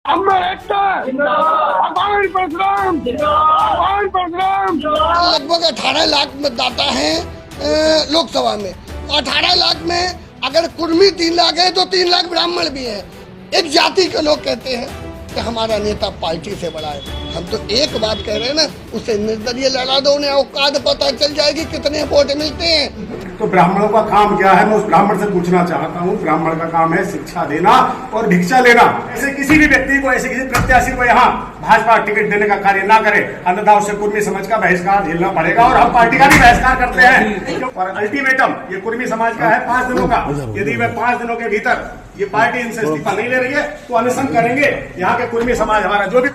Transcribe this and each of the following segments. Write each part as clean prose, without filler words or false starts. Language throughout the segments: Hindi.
लगभग 18 लाख मतदाता हैं लोकसभा में। 18 लाख में अगर कुर्मी 3 लाख है तो 3 लाख ब्राह्मण भी हैं। एक जाति के लोग कहते हैं कि हमारा नेता पार्टी से बड़ा है। हम तो एक बात कह रहे हैं ना, उसे निर्दलीय लड़ा दो, उन्हें औकात पता चल जाएगी कितने वोट मिलते हैं। तो ब्राह्मणों का काम क्या है, मैं उस ब्राह्मण से पूछना चाहता हूँ। ब्राह्मण का काम है शिक्षा देना और भिक्षा लेना। ऐसे किसी भी व्यक्ति को, ऐसे किसी प्रत्याशी को यहाँ भाजपा टिकट देने का कार्य ना करे, अन्यथा उसे कुर्मी समाज का बहिष्कार झेलना पड़ेगा। और हम पार्टी का भी बहिष्कार करते हैं। और अल्टीमेटम ये कुर्मी समाज का है 5 दिनों का। यदि मैं 5 दिनों के भीतर ये पार्टी इनसे इस्तीफा नहीं ले रही है तो अनशन करेंगे। यहाँ के कुर्मी समाज हमारा जो भी।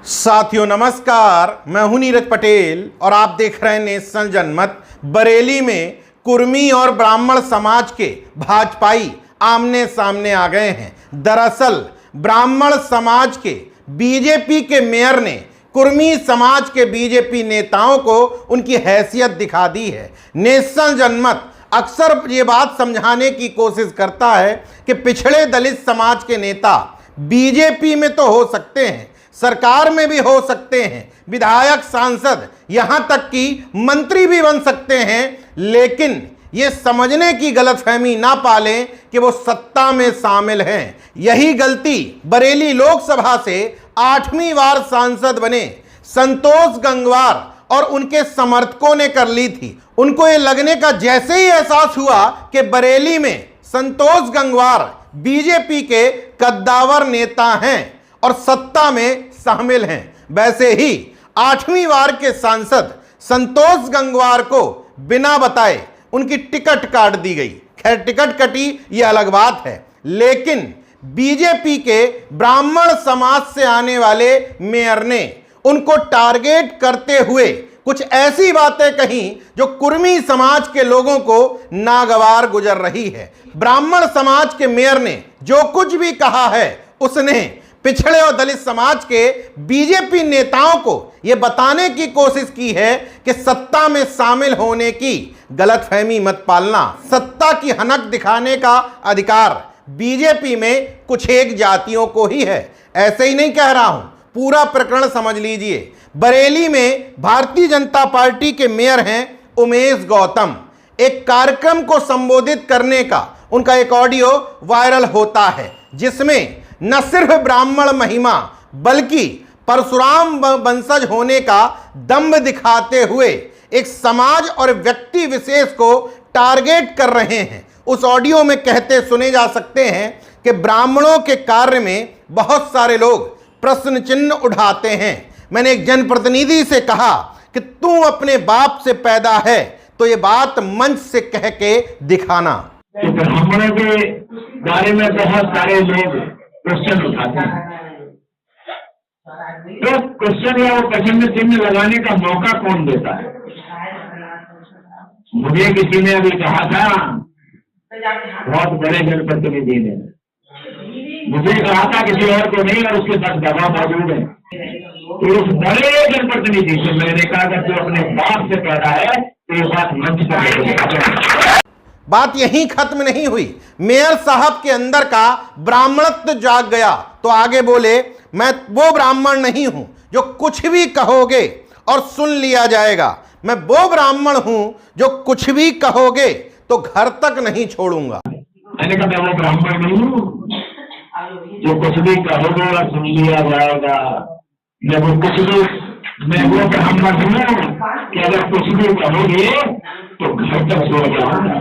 साथियों नमस्कार, मैं हूं नीरज पटेल और आप देख रहे हैं नेशनल जनमत। बरेली में कुर्मी और ब्राह्मण समाज के भाजपाई आमने सामने आ गए हैं। दरअसल ब्राह्मण समाज के बीजेपी के मेयर ने कुर्मी समाज के बीजेपी नेताओं को उनकी हैसियत दिखा दी है। नेशनल जनमत अक्सर ये बात समझाने की कोशिश करता है कि पिछड़े दलित समाज के नेता बीजेपी में तो हो सकते हैं, सरकार में भी हो सकते हैं, विधायक, सांसद, यहां तक कि मंत्री भी बन सकते हैं, लेकिन ये समझने की गलतफहमी ना पालें कि वो सत्ता में शामिल हैं। यही गलती बरेली लोकसभा से 8वीं बार सांसद बने संतोष गंगवार और उनके समर्थकों ने कर ली थी। उनको ये लगने का जैसे ही एहसास हुआ कि बरेली में संतोष गंगवार बीजेपी के कद्दावर नेता हैं और सत्ता में शामिल हैं, वैसे ही 8वीं बार के सांसद संतोष गंगवार को बिना बताए उनकी टिकट काट दी गई। खैर, टिकट कटी यह अलग बात है, लेकिन बीजेपी के ब्राह्मण समाज से आने वाले मेयर ने उनको टारगेट करते हुए कुछ ऐसी बातें कहीं जो कुर्मी समाज के लोगों को नागवार गुजर रही है। ब्राह्मण समाज के मेयर ने जो कुछ भी कहा है उसने पिछड़े और दलित समाज के बीजेपी नेताओं को यह बताने की कोशिश की है कि सत्ता में शामिल होने की गलतफहमी मत पालना। सत्ता की हनक दिखाने का अधिकार बीजेपी में कुछ एक जातियों को ही है। ऐसे ही नहीं कह रहा हूं, पूरा प्रकरण समझ लीजिए। बरेली में भारतीय जनता पार्टी के मेयर हैं उमेश गौतम। एक कार्यक्रम को संबोधित करने का उनका एक ऑडियो वायरल होता है, जिसमें न सिर्फ ब्राह्मण महिमा बल्कि परशुराम वंशज होने का दम्भ दिखाते हुए एक समाज और व्यक्ति विशेष को टारगेट कर रहे हैं। उस ऑडियो में कहते सुने जा सकते हैं कि ब्राह्मणों के कार्य में बहुत सारे लोग प्रश्न चिन्ह उठाते हैं। मैंने एक जनप्रतिनिधि से कहा कि तू अपने बाप से पैदा है, तो ये बात मंच से कह के दिखाना। ब्राह्मणों के बारे में बहुत सारे लोग क्वेश्चन उठाते हैं, तो क्वेश्चन या वो प्रश्न चिन्ह लगाने का मौका कौन देता है? मुझे किसी ने अभी कहा था, बहुत बड़े जनप्रतिनिधि ने मुझे कहा था, किसी और को नहीं, और उसके साथ दबाव मौजूद है। तो उस बड़े जनप्रतिनिधि से मैंने कहा कि तू अपने बाप से पैदा है, तो ये बात मंच पर। बात यहीं खत्म नहीं हुई। मेयर साहब के अंदर का ब्राह्मणत्व जाग गया तो आगे बोले, मैं वो ब्राह्मण नहीं हूं जो कुछ भी कहोगे और सुन लिया जाएगा। मैं वो ब्राह्मण हूं जो कुछ भी कहोगे तो घर तक नहीं छोड़ूंगा। मैंने कहा मैं वो ब्राह्मण नहीं हूं जो कुछ भी कहोगे और सुन लिया जाएगा। मैं वो ब्राह्मण हूं कि अगर कुछ भी कहोगे तो घर तक छोड़ जाऊंगा।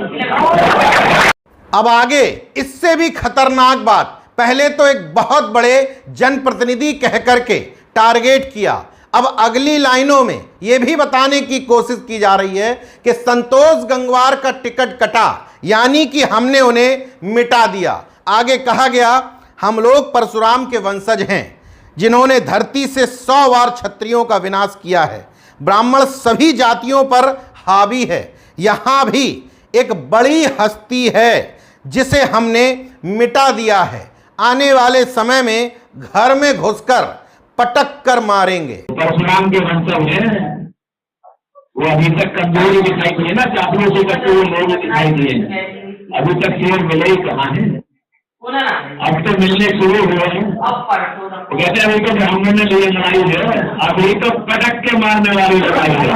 अब आगे इससे भी खतरनाक बात। पहले तो एक बहुत बड़े जनप्रतिनिधि कह करके टारगेट किया, अब अगली लाइनों में यह भी बताने की कोशिश की जा रही है कि संतोष गंगवार का टिकट कटा, यानी कि हमने उन्हें मिटा दिया। आगे कहा गया, हम लोग परशुराम के वंशज हैं जिन्होंने धरती से 100 बार क्षत्रियों का विनाश किया है। ब्राह्मण सभी जातियों पर हावी है। यहां भी एक बड़ी हस्ती है जिसे हमने मिटा दिया है। आने वाले समय में घर में घुसकर पटक कर मारेंगे। परशुराम के वंशज हैं, वो अभी तक कमजोरी दिखाई दिए ना, चापलूसी करते हुए लोग दिखाई दिए। अभी तक शेर मिले ही कहाँ है? अब तो मिलने शुरू हुए हैं। तो कहते हैं अभी तो ब्राह्मण ने लिए लड़ाई है, अभी तो पटक के मारने वाली लड़ाई है।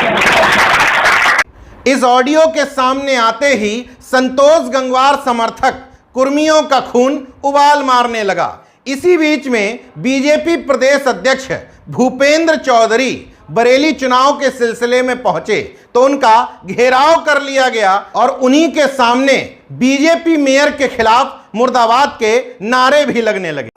इस ऑडियो के सामने आते ही संतोष गंगवार समर्थक कुर्मियों का खून उबाल मारने लगा। इसी बीच में बीजेपी प्रदेश अध्यक्ष भूपेंद्र चौधरी बरेली चुनाव के सिलसिले में पहुंचे तो उनका घेराव कर लिया गया और उन्हीं के सामने बीजेपी मेयर के खिलाफ मुर्दाबाद के नारे भी लगने लगे।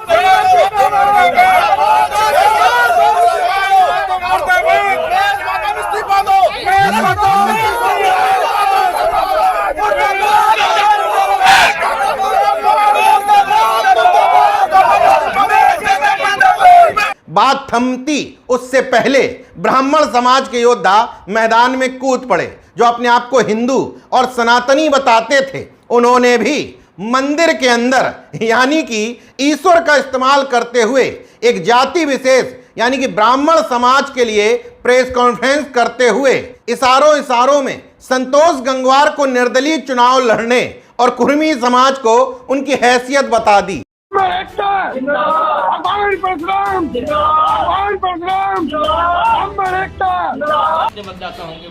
बात थमती उससे पहले ब्राह्मण समाज के योद्धा मैदान में कूद पड़े। जो अपने आप को हिंदू और सनातनी बताते थे, उन्होंने भी मंदिर के अंदर यानी कि ईश्वर का इस्तेमाल करते हुए एक जाति विशेष यानी कि ब्राह्मण समाज के लिए प्रेस कॉन्फ्रेंस करते हुए इशारों में संतोष गंगवार को निर्दलीय चुनाव लड़ने और कुर्मी समाज को उनकी हैसियत बता दी।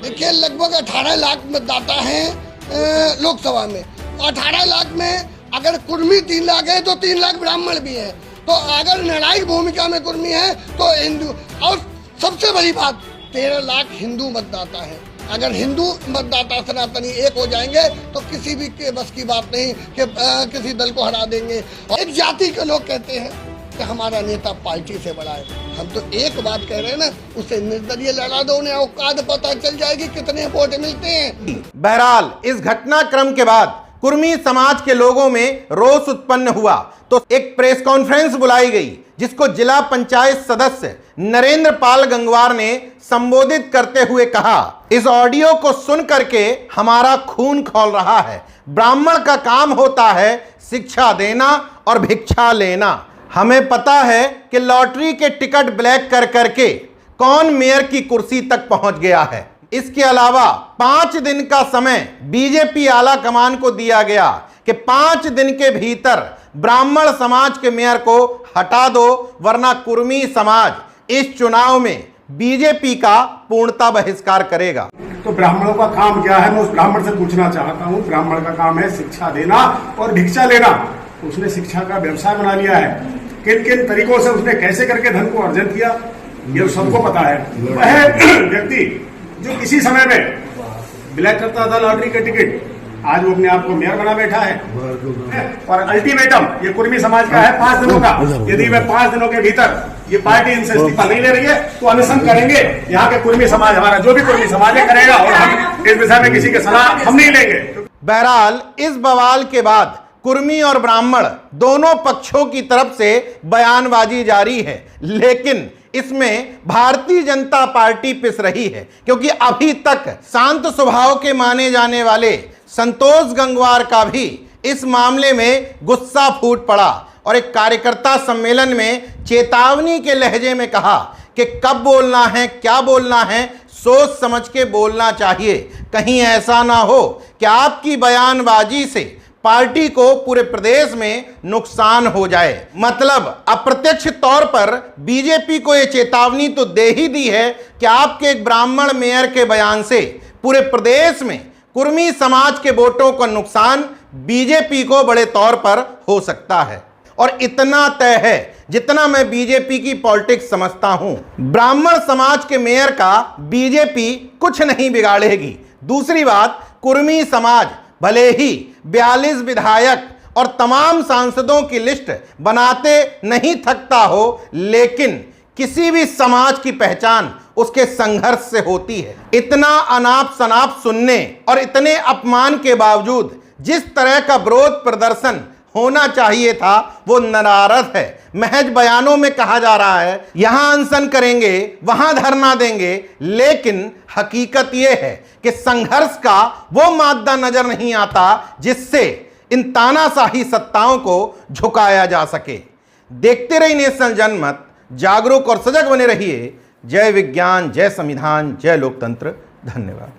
देखिए, लगभग 18 लाख मतदाता हैं लोकसभा में। 18 लाख में अगर कुर्मी 3 लाख है तो 3 लाख ब्राह्मण भी हैं। तो अगर निर्णायक भूमिका में कुर्मी है तो हिंदू, और सबसे बड़ी बात 13 लाख हिंदू मतदाता हैं। अगर हिंदू मतदाता सनातनी एक हो जाएंगे तो किसी भी के बस की बात नहीं कि किसी दल को हरा देंगे। और एक जाति के लोग कहते हैं कि हमारा नेता पार्टी से बड़ा है। हम तो एक बात कह रहे हैं ना, उसे निर्दलीय लड़ा दो, उन्हें औकात पता चल जाएगी कितने वोट मिलते हैं। बहरहाल इस घटनाक्रम के बाद कुर्मी समाज के लोगों में रोष उत्पन्न हुआ तो एक प्रेस कॉन्फ्रेंस बुलाई गई जिसको जिला पंचायत सदस्य नरेंद्र पाल गंगवार ने संबोधित करते हुए कहा, इस ऑडियो को सुन करके हमारा खून खौल रहा है। ब्राह्मण का काम होता है शिक्षा देना और भिक्षा लेना। हमें पता है कि लॉटरी के टिकट ब्लैक कर करके कौन मेयर की कुर्सी तक पहुंच गया है। इसके अलावा 5 दिन का समय बीजेपी आला कमान को दिया गया कि 5 दिन के भीतर ब्राह्मण समाज के मेयर को हटा दो, वरना कुर्मी समाज इस चुनाव में बीजेपी का पूर्णता बहिष्कार करेगा। तो ब्राह्मणों का काम क्या है, मैं उस ब्राह्मण से पूछना चाहता हूँ। ब्राह्मण का काम है शिक्षा देना और भिक्षा लेना। उसने शिक्षा का व्यवसाय बना लिया है। किन किन तरीकों से उसने कैसे करके धन को अर्जन किया, ये सबको पता है। वह व्यक्ति जो किसी समय में ब्लैक करता था लॉटरी के टिकट, आज वो अपने आप को मेयर बना बैठा है। और अल्टीमेटम ये कुर्मी समाज का है 5 दिनों का। यदि वह 5 दिनों के भीतर ये पार्टी इनसे इस्तीफा नहीं ले रही है तो अनशन करेंगे। यहाँ के कुर्मी समाज, हमारा जो भी कुर्मी समाज है, करेगा और हम इस विषय में किसी के सलाह हम नहीं लेंगे। बहरहाल इस बवाल के बाद कुर्मी और ब्राह्मण दोनों पक्षों की तरफ से बयानबाजी जारी है, लेकिन इसमें भारतीय जनता पार्टी पिस रही है क्योंकि अभी तक शांत स्वभाव के माने जाने वाले संतोष गंगवार का भी इस मामले में गुस्सा फूट पड़ा और एक कार्यकर्ता सम्मेलन में चेतावनी के लहजे में कहा कि कब बोलना है, क्या बोलना है, सोच समझ के बोलना चाहिए। कहीं ऐसा ना हो कि आपकी बयानबाजी से पार्टी को पूरे प्रदेश में नुकसान हो जाए। मतलब अप्रत्यक्ष तौर पर बीजेपी को यह चेतावनी तो दे ही दी है कि आपके एक ब्राह्मण मेयर के बयान से पूरे प्रदेश में कुर्मी समाज के वोटों का नुकसान बीजेपी को बड़े तौर पर हो सकता है। और इतना तय है, जितना मैं बीजेपी की पॉलिटिक्स समझता हूं, ब्राह्मण समाज के मेयर का बीजेपी कुछ नहीं बिगाड़ेगी। दूसरी बात, कुर्मी समाज भले ही 42 विधायक और तमाम सांसदों की लिस्ट बनाते नहीं थकता हो, लेकिन किसी भी समाज की पहचान उसके संघर्ष से होती है। इतना अनाप शनाप सुनने और इतने अपमान के बावजूद जिस तरह का विरोध प्रदर्शन होना चाहिए था वो नरारत है। महज बयानों में कहा जा रहा है यहां अनशन करेंगे, वहां धरना देंगे, लेकिन हकीकत यह है कि संघर्ष का वो मादा नजर नहीं आता जिससे इन तानाशाही सत्ताओं को झुकाया जा सके। देखते रहिए नेशनल जनमत, जागरूक और सजग बने रहिए। जय विज्ञान, जय संविधान, जय लोकतंत्र। धन्यवाद।